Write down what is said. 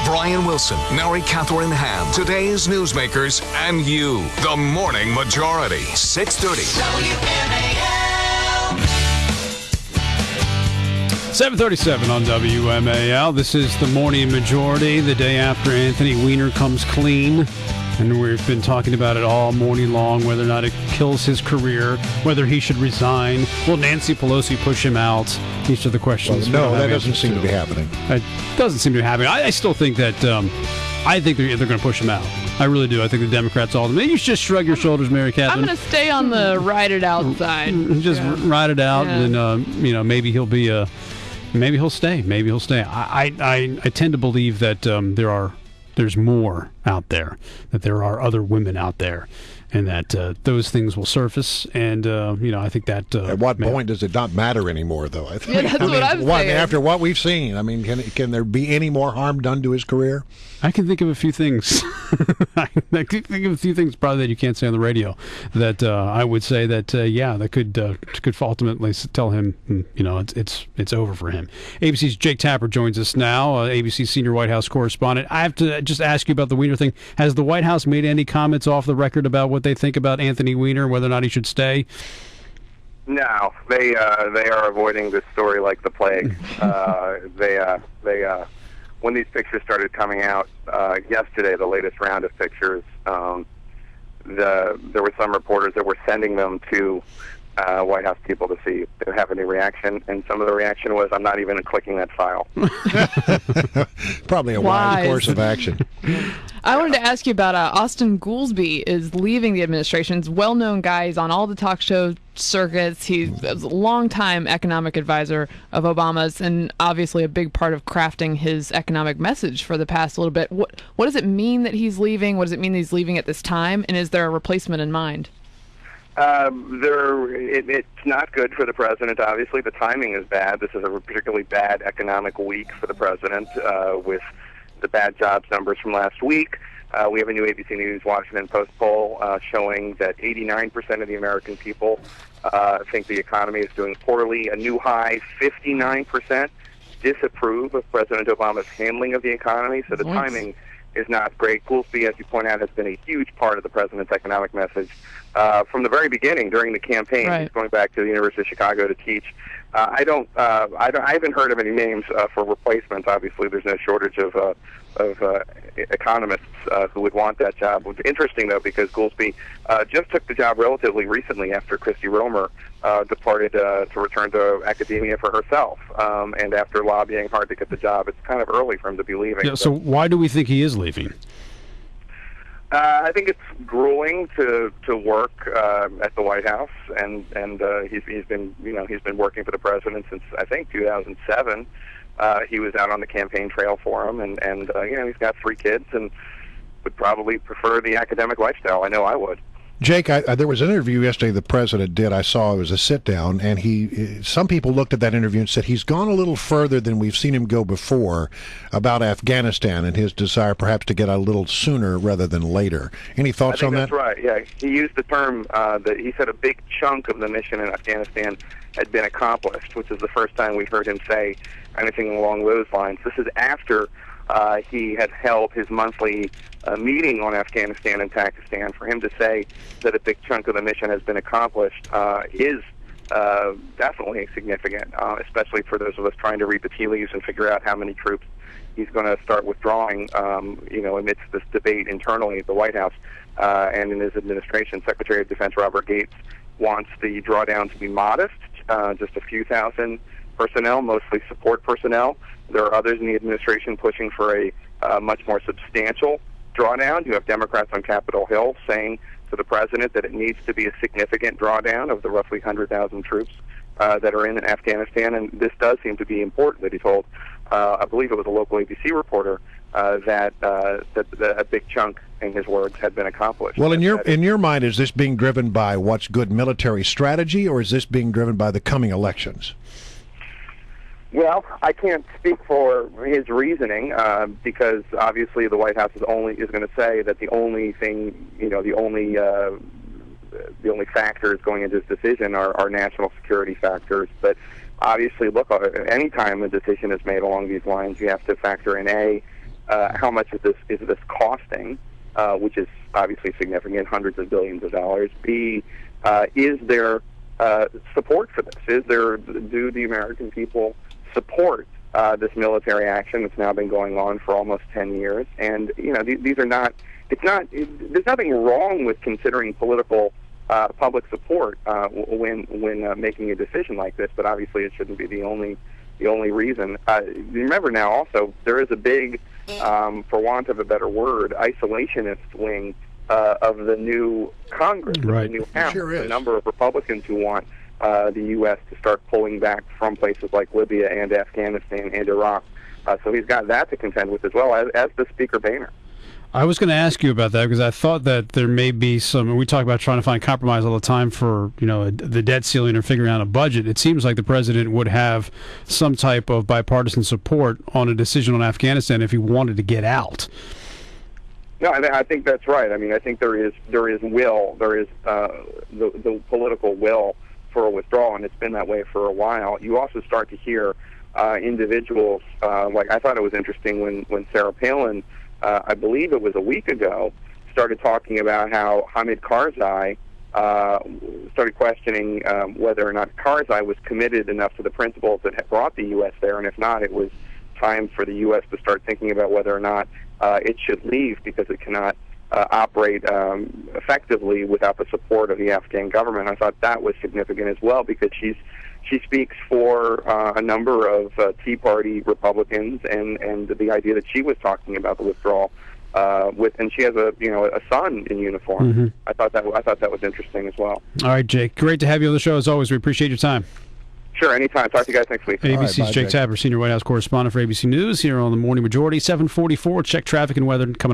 Brian Wilson, Mary Catherine Ham, today's newsmakers, and you. The Morning Majority, 6:30. WMAL. 7:37 on WMAL. This is the Morning Majority, the day after Anthony Weiner comes clean. And we've been talking about it all morning long, whether or not it kills his career, whether he should resign. Will Nancy Pelosi push him out? These are the questions. Well, no, that doesn't seem to be happening. It doesn't seem to be happening. I still think that I think they're going to push him out. I really do. I think the Democrats all. Maybe you should just shrug your shoulders, Mary Catherine. I'm going to stay on the ride it out side. Just ride it out, and maybe he'll be maybe he'll stay. Maybe he'll stay. I tend to believe that there's more out there, that there are other women out there, and that those things will surface. And I think that at what point does it not matter anymore, though? I think. Yeah, that's what I'm saying. After what we've seen, I mean, can there be any more harm done to his career? I can think of a few things. I can think of a few things probably that you can't say on the radio that I would say that that could ultimately tell him it's over for him. ABC's Jake Tapper joins us now, ABC senior White House correspondent. I have to just ask you about the Weiner thing. Has the White House made any comments off the record about what they think about Anthony Weiner, whether or not he should stay? No, they are avoiding this story like the plague. When these pictures started coming out yesterday, the latest round of pictures, there were some reporters that were sending them to White House people to see if they have any reaction, and some of the reaction was, "I'm not even clicking that file." Probably a wise course of action. I wanted to ask you about Austin Goolsbee is leaving the administration. He's a well-known guy. He's on all the talk show circuits. He's a longtime economic advisor of Obama's and obviously a big part of crafting his economic message for the past little bit. What does it mean that he's leaving? What does it mean that he's leaving at this time? And is there a replacement in mind? It's not good for the president. Obviously, the timing is bad. This is a particularly bad economic week for the president with the bad jobs numbers from last week. We have a new ABC News Washington Post poll showing that 89% of the American people think the economy is doing poorly. A new high, 59% disapprove of President Obama's handling of the economy. So the timing is not great. Goolsbee, as you point out, has been a huge part of the president's economic message from the very beginning during the campaign. Right. He's going back to the University of Chicago to teach. I haven't heard of any names for replacements. Obviously, there's no shortage of economists who would want that job. It's interesting, though, because Goolsbee just took the job relatively recently after Christy Romer departed to return to academia for herself, and after lobbying hard to get the job. It's kind of early for him to be leaving. Yeah, so why do we think he is leaving? I think it's grueling to work at the White House, and he's been working for the president since I think 2007. He was out on the campaign trail for him, and he's got 3 kids and would probably prefer the academic lifestyle. I know I would. Jake, there was an interview yesterday the president did. I saw it was a sit-down, and some people looked at that interview and said he's gone a little further than we've seen him go before about Afghanistan and his desire perhaps to get out a little sooner rather than later. Any thoughts on that? That's right, yeah. He used the term that he said a big chunk of the mission in Afghanistan had been accomplished, which is the first time we've heard him say anything along those lines. This is after he had held his monthly meeting on Afghanistan and Pakistan. For him to say that a big chunk of the mission has been accomplished is definitely significant, especially for those of us trying to read the tea leaves and figure out how many troops he's going to start withdrawing, amidst this debate internally at the White House and in his administration. Secretary of Defense Robert Gates wants the drawdown to be modest, just a few thousand personnel, mostly support personnel. There are others in the administration pushing for a much more substantial drawdown. You have Democrats on Capitol Hill saying to the president that it needs to be a significant drawdown of the roughly 100,000 troops that are in Afghanistan, and this does seem to be important. That he told, I believe it was a local ABC reporter, that a big chunk, in his words, had been accomplished. Well, in your mind, is this being driven by what's good military strategy, or is this being driven by the coming elections? Well, I can't speak for his reasoning because obviously the White House is going to say that the only thing, the only factors going into this decision are national security factors. But obviously, look, any time a decision is made along these lines, you have to factor in how much is this costing, which is obviously significant, hundreds of billions of dollars. B, is there support for this? Do the American people support this military action that's now been going on for almost 10 years? And these are not. There's nothing wrong with considering political public support when making a decision like this, but obviously it shouldn't be the only reason. Remember now, also there is a big, for want of a better word, isolationist wing of the new Congress, right. The new House. Sure is. A number of Republicans who want the U.S. to start pulling back from places like Libya and Afghanistan and Iraq. So he's got that to contend with as well, as the Speaker Boehner. I was going to ask you about that because I thought that there may be some. We talk about trying to find compromise all the time for the debt ceiling or figuring out a budget. It seems like the president would have some type of bipartisan support on a decision on Afghanistan if he wanted to get out. No, I think that's right. I mean, I think there is will, there is the political will for a withdrawal, and it's been that way for a while. You also start to hear individuals like I thought it was interesting when Sarah Palin. I believe it was a week ago, started talking about how Hamid Karzai started questioning whether or not Karzai was committed enough to the principles that had brought the U.S. there, and if not, it was time for the U.S. to start thinking about whether or not it should leave because it cannot operate effectively without the support of the Afghan government. I thought that was significant as well because she speaks for a number of Tea Party Republicans, and the idea that she was talking about the withdrawal and she has a son in uniform. Mm-hmm. I thought that was interesting as well. All right, Jake, great to have you on the show as always. We appreciate your time. Sure, anytime. Talk to you guys next week. ABC's Right, bye, Jake Tapper, senior White House correspondent for ABC News, here on the Morning Majority. 7:44. Check traffic and weather coming.